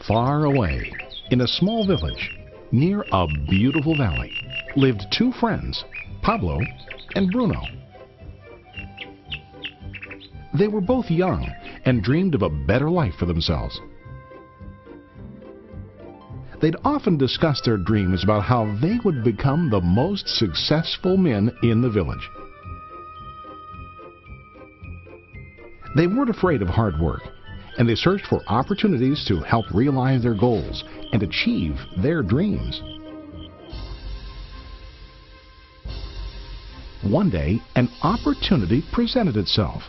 Far away, in a small village, near a beautiful valley, lived two friends, Pablo and Bruno. They were both young and dreamed of a better life for themselves. They'd often discussed their dreams about how they would become the most successful men in the village. They weren't afraid of hard work, and they searched for opportunities to help realize their goals and achieve their dreams. One day, an opportunity presented itself.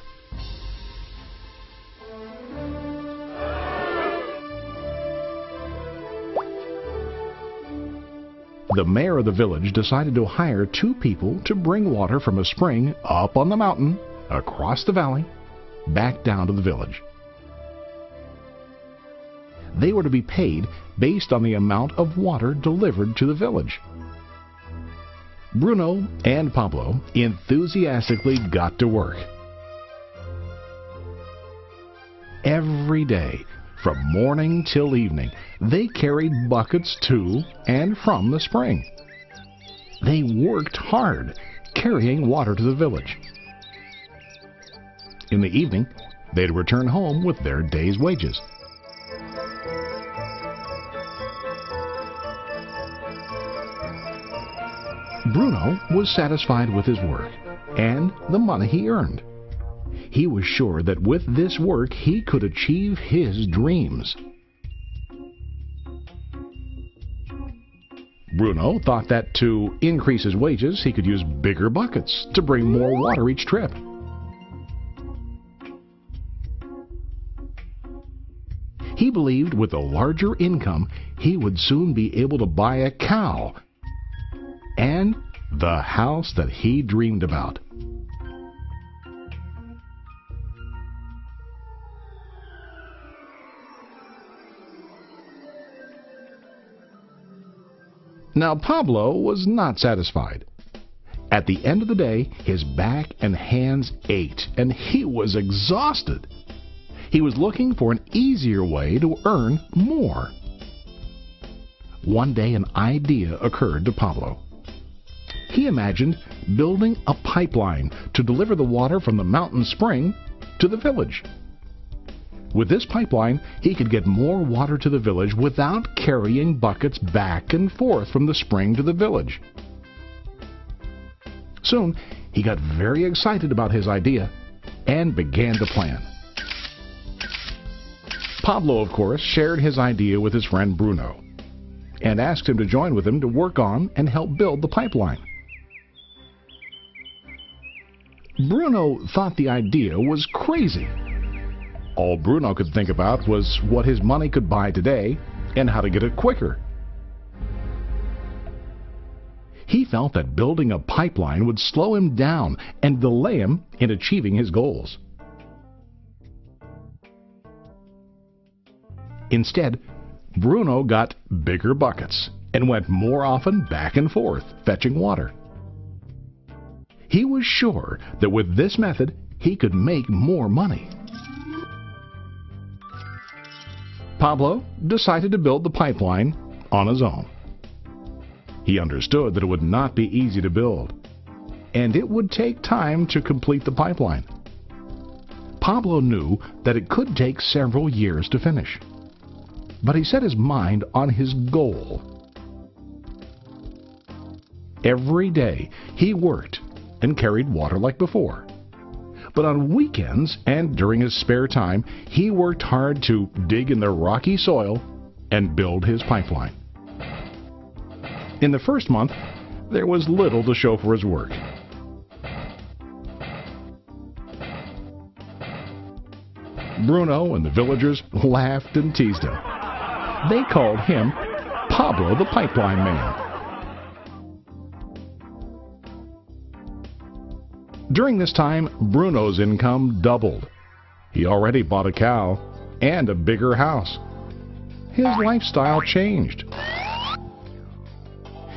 The mayor of the village decided to hire two people to bring water from a spring up on the mountain, across the valley, back down to the village. They were to be paid based on the amount of water delivered to the village. Bruno and Pablo enthusiastically got to work. Every day, from morning till evening, they carried buckets to and from the spring. They worked hard, carrying water to the village. In the evening, they'd return home with their day's wages. Bruno was satisfied with his work and the money he earned. He was sure that with this work he could achieve his dreams. Bruno thought that to increase his wages he could use bigger buckets to bring more water each trip. He believed with a larger income he would soon be able to buy a cow and the house that he dreamed about. Now Pablo was not satisfied. At the end of the day, his back and hands ached, and he was exhausted. He was looking for an easier way to earn more. One day an idea occurred to Pablo. He imagined building a pipeline to deliver the water from the mountain spring to the village. With this pipeline, he could get more water to the village without carrying buckets back and forth from the spring to the village. Soon, he got very excited about his idea and began to plan. Pablo, of course, shared his idea with his friend Bruno and asked him to join with him to work on and help build the pipeline. Bruno thought the idea was crazy. All Bruno could think about was what his money could buy today and how to get it quicker. He felt that building a pipeline would slow him down and delay him in achieving his goals. Instead, Bruno got bigger buckets and went more often back and forth fetching water. He was sure that with this method he could make more money. Pablo decided to build the pipeline on his own. He understood that it would not be easy to build, and it would take time to complete the pipeline. Pablo knew that it could take several years to finish, but he set his mind on his goal. Every day he worked and carried water like before. But on weekends and during his spare time, he worked hard to dig in the rocky soil and build his pipeline. In the first month, there was little to show for his work. Bruno and the villagers laughed and teased him. They called him Pablo the Pipeline Man. During this time, Bruno's income doubled. He already bought a cow and a bigger house. His lifestyle changed.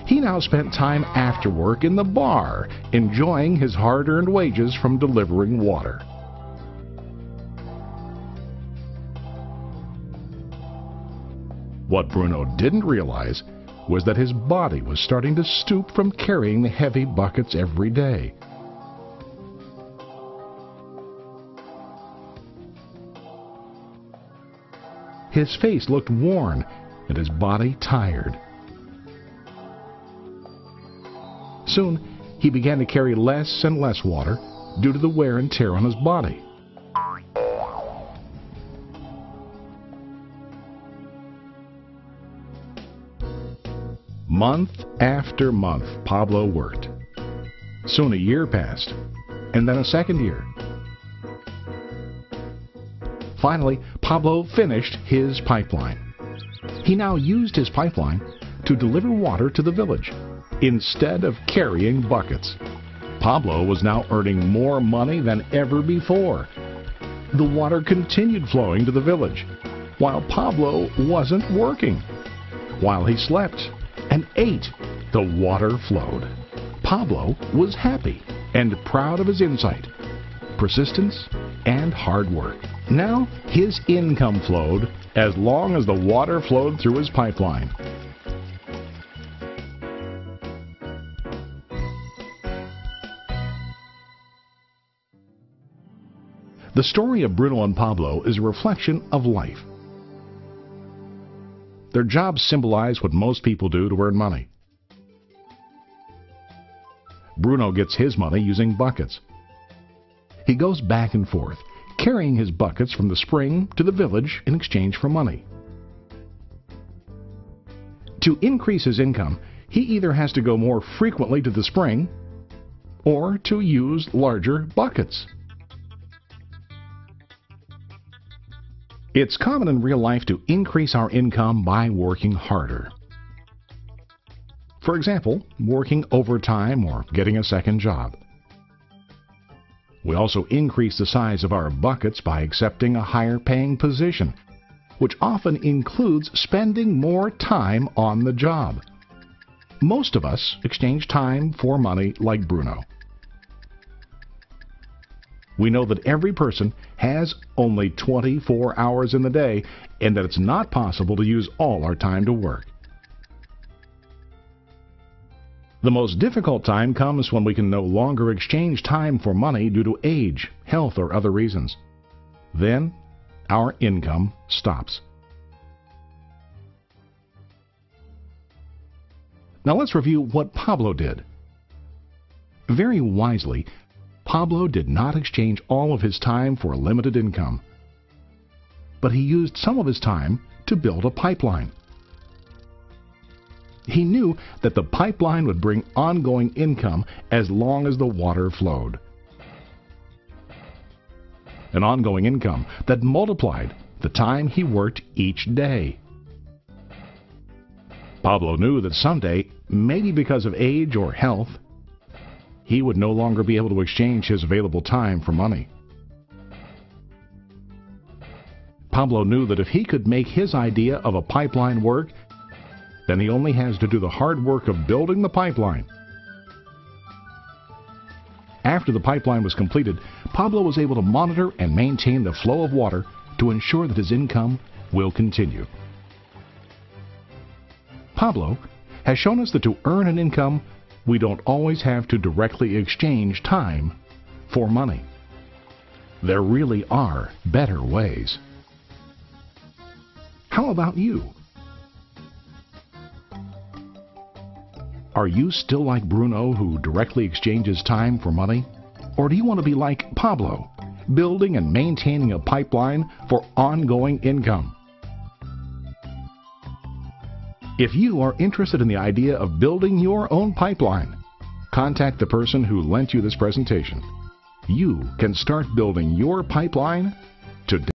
He now spent time after work in the bar, enjoying his hard-earned wages from delivering water. What Bruno didn't realize was that his body was starting to stoop from carrying the heavy buckets every day. His face looked worn and his body tired. Soon, he began to carry less and less water due to the wear and tear on his body. Month after month, Pablo worked. Soon a year passed, and then a second year. Finally, Pablo finished his pipeline. He now used his pipeline to deliver water to the village instead of carrying buckets. Pablo was now earning more money than ever before. The water continued flowing to the village, while Pablo wasn't working. While he slept and ate, the water flowed. Pablo was happy and proud of his insight, persistence, and hard work. Now his income flowed as long as the water flowed through his pipeline. The story of Bruno and Pablo is a reflection of life. Their jobs symbolize what most people do to earn money. Bruno gets his money using buckets. He goes back and forth, carrying his buckets from the spring to the village in exchange for money. To increase his income, he either has to go more frequently to the spring or to use larger buckets. It's common in real life to increase our income by working harder. For example, working overtime or getting a second job. We also increase the size of our buckets by accepting a higher paying position, which often includes spending more time on the job. Most of us exchange time for money like Bruno. We know that every person has only 24 hours in the day and that it's not possible to use all our time to work. The most difficult time comes when we can no longer exchange time for money due to age, health, or other reasons. Then, our income stops. Now let's review what Pablo did. Very wisely, Pablo did not exchange all of his time for a limited income, but he used some of his time to build a pipeline. He knew that the pipeline would bring ongoing income as long as the water flowed. An ongoing income that multiplied the time he worked each day. Pablo knew that someday, maybe because of age or health, he would no longer be able to exchange his available time for money. Pablo knew that if he could make his idea of a pipeline work, then he only has to do the hard work of building the pipeline. After the pipeline was completed, Pablo was able to monitor and maintain the flow of water to ensure that his income will continue. Pablo has shown us that to earn an income, we don't always have to directly exchange time for money. There really are better ways. How about you? Are you still like Bruno, who directly exchanges time for money? Or do you want to be like Pablo, building and maintaining a pipeline for ongoing income? If you are interested in the idea of building your own pipeline, contact the person who lent you this presentation. You can start building your pipeline today.